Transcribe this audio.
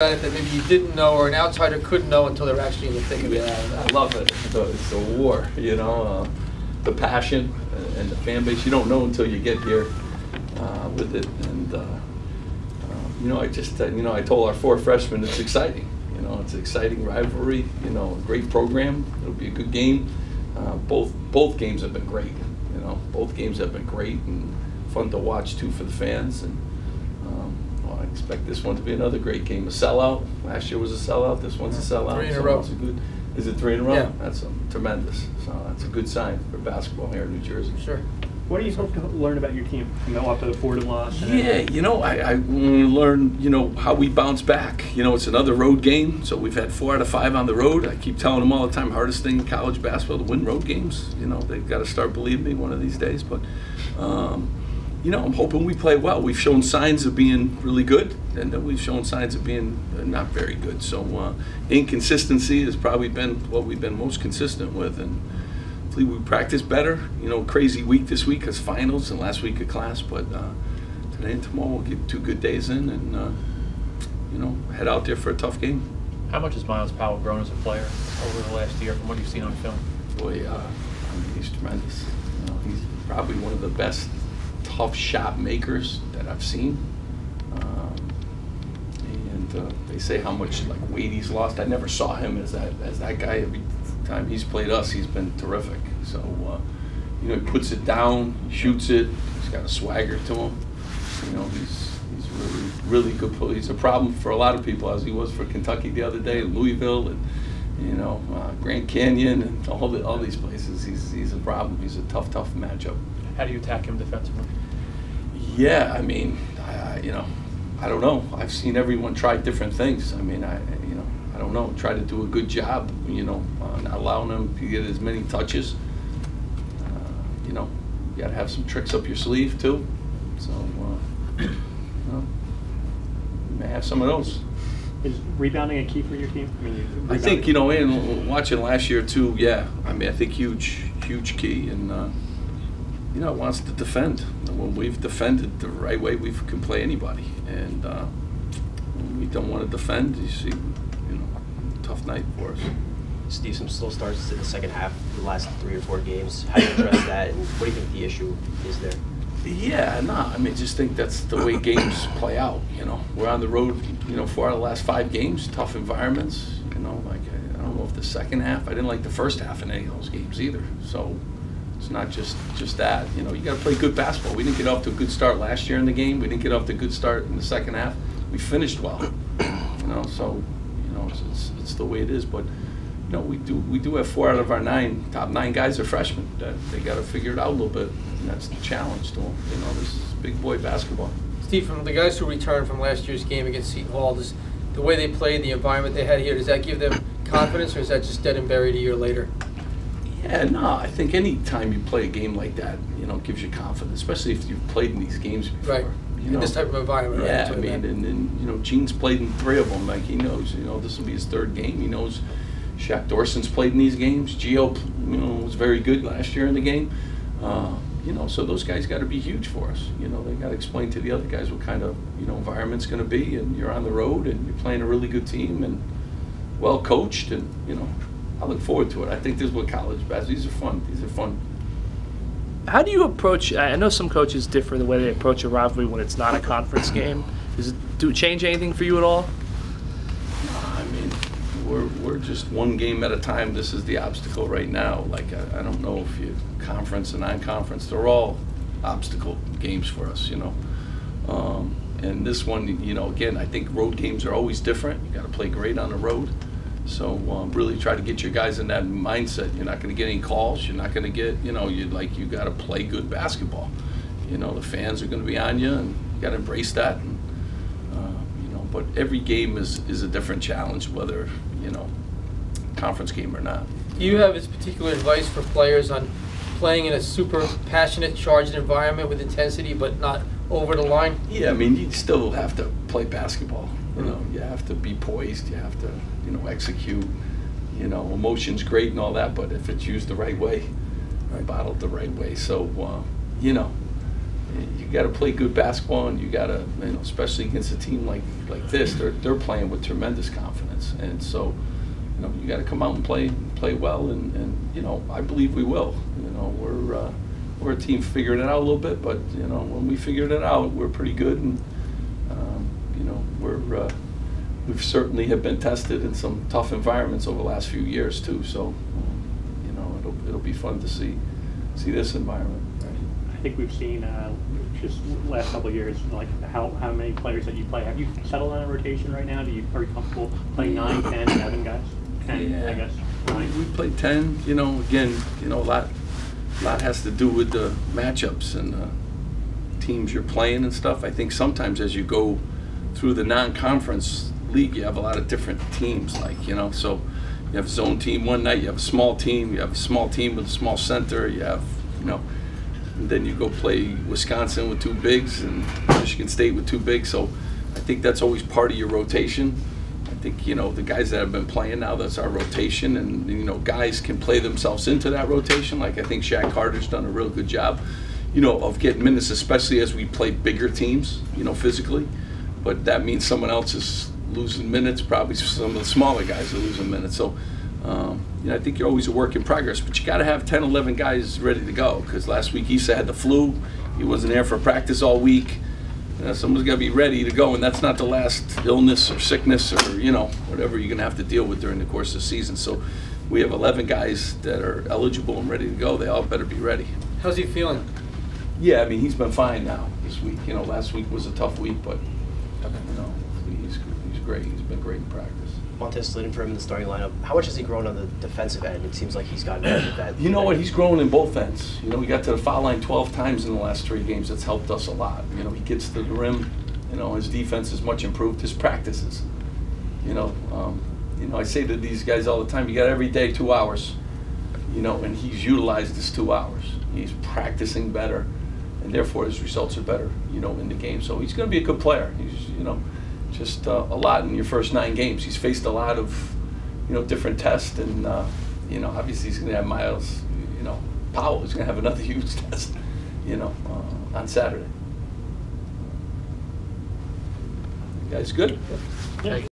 That maybe you didn't know or an outsider couldn't know until they're actually in the thick of it? Yeah, I love it. It's a war, you know, the passion and the fan base. You don't know until you get here with it. And, you know, I told our 4 freshmen it's exciting. You know, it's an exciting rivalry, you know, a great program. It'll be a good game. Both games have been great, you know. Both games have been great and fun to watch, too, for the fans. And I expect this one to be another great game. A sellout. Last year was a sellout. This one's a sellout. 3 in a row. Is it 3 in a row? Yeah. That's tremendous. So that's a good sign for basketball here in New Jersey. Sure. What do you hope to learn about your team from the off to the 4-1 loss? Yeah, you know, I learn, you know, how we bounce back. You know, it's another road game, so we've had 4 out of 5 on the road. I keep telling them all the time, hardest thing in college basketball to win road games. You know, they've got to start believing me one of these days. But, you know, I'm hoping we play well. We've shown signs of being really good, and then we've shown signs of being not very good. So inconsistency has probably been what we've been most consistent with, and hopefully we practice better. You know, crazy week this week because finals and last week of class, but today and tomorrow we'll get 2 good days in and, you know, head out there for a tough game. How much has Miles Powell grown as a player over the last year from what you've seen on film? Boy, I mean, he's tremendous. You know, he's probably one of the best tough shot makers that I've seen. And they say how much like weight he's lost. I never saw him as that guy. Every time he's played us, he's been terrific. So you know, he puts it down, shoots it. He's got a swagger to him. You know, he's really good. He's a problem for a lot of people, as he was for Kentucky the other day, Louisville, and you know, Grand Canyon, and all these places. He's a problem. He's a tough matchup. How do you attack him defensively? Yeah, I mean, you know, I don't know. I've seen everyone try different things. I mean, you know, I don't know. Try to do a good job, you know, not allowing him to get as many touches. You know, you got to have some tricks up your sleeve too. So, you know, you may have some of those. Is rebounding a key for your team? I think, you know, and watching last year too. Yeah, I mean, I think huge key, and you know, wants to defend. When we've defended the right way, we can play anybody. And when we don't want to defend, you see, you know, tough night for us. Steve, some slow starts in the second half, the last 3 or 4 games. How do you address that, and what do you think the issue is there? Yeah, no, I mean, just think that's the way games play out. You know, we're on the road, you know, 4 out of the last 5 games, tough environments. You know, like I don't know if the second half, I didn't like the first half in any of those games either. So it's not just that. You know, you got to play good basketball. We didn't get off to a good start last year in the game. We didn't get off to a good start in the second half. We finished well. You know, so you know, it's the way it is. But you know, we do have 4 out of our top 9 guys are freshmen. They got to figure it out a little bit, and that's the challenge to them. You know, this is big boy basketball. Steve, from the guys who returned from last year's game against Seton Hall, the way they played, the environment they had here, does that give them confidence, or is that just dead and buried a year later? Yeah, no, I think any time you play a game like that, you know, gives you confidence, especially if you've played in these games before. Right. You know, in this type of environment, right? Yeah, I mean, and you know, Gene's played in 3 of them. Like, he knows, you know, this will be his 3rd game. He knows Shaq Dorson's played in these games. Gio, you know, was very good last year in the game. You know, so those guys got to be huge for us. You know, they got to explain to the other guys what kind of, you know, environment's going to be, and you're on the road, and you're playing a really good team, and well coached, and you know, I look forward to it. I think this is what college basketball. These are fun. These are fun. How do you approach? I know some coaches differ in the way they approach a rivalry when it's not a conference game. Do it change anything for you at all? I mean, we're just one game at a time. This is the obstacle right now. Like, I don't know if you conference and non-conference, they're all obstacle games for us, you know. And this one, you know, again, I think road games are always different. You got to play great on the road. So really try to get your guys in that mindset. You're not going to get any calls. You're not going to get, you know, you got to play good basketball. You know, the fans are going to be on you, and you got to embrace that. And, you know, but every game is a different challenge, whether, you know, conference game or not. Do you have particular advice for players on playing in a super passionate, charged environment with intensity, but not over the line? Yeah, I mean, you still have to play basketball. You know, you have to be poised. You have to, you know, execute. You know, emotion's great and all that, but if it's used the right way, bottled the right way. So, you know, you got to play good basketball, and you got to, you know, especially against a team like this, they're playing with tremendous confidence, and so, you know, you got to come out and play well, and you know, I believe we will. You know, we're a team figuring it out a little bit, but you know, when we figured it out, we're pretty good, and you know, we've certainly have been tested in some tough environments over the last few years too. So, you know, it'll be fun to see this environment. I think we've seen just last couple of years, like how many players that you play. Have you settled on a rotation right now? Are you comfortable playing 9, 10, 11 guys? 10, Yeah. I guess. 9. We played 10. You know, again, you know, a lot has to do with the matchups and the teams you're playing and stuff. I think sometimes as you go through the non-conference league, you have a lot of different teams, like, you know, so you have a zone team one night, you have a small team, you have a small team with a small center, you have, you know, and then you go play Wisconsin with 2 bigs and Michigan State with 2 bigs. So I think that's always part of your rotation. I think, you know, the guys that have been playing now, that's our rotation, and you know, guys can play themselves into that rotation. Like I think Shaq Carter's done a real good job, you know, of getting minutes, especially as we play bigger teams, you know, physically. But that means someone else is losing minutes, probably some of the smaller guys are losing minutes. So, you know, I think you're always a work in progress, but you got to have 10, 11 guys ready to go, because last week Issa had the flu. He wasn't there for practice all week. Someone's got to be ready to go, and that's not the last illness or sickness or, you know, whatever you're going to have to deal with during the course of the season. So we have 11 guys that are eligible and ready to go. They all better be ready. How's he feeling? Yeah, I mean, he's been fine now this week. You know, last week was a tough week, but, you know, he's great. He's been great in practice. Montez Slidden for him in the starting lineup. How much has he grown on the defensive end? It seems like he's gotten better at that. You know what? He's grown in both ends. You know, he got to the foul line 12 times in the last 3 games. That's helped us a lot. You know, he gets to the rim. You know, his defense is much improved. His practices. You know, I say to these guys all the time, you got every day 2 hours. You know, and he's utilized his 2 hours. He's practicing better, and therefore his results are better. You know, in the game. So he's going to be a good player. He's, you know, just a lot in your first 9 games. He's faced a lot of, you know, different tests, and you know, obviously he's going to have Miles, you know, Powell is going to have another huge test, you know, on Saturday. You guys good? Yeah.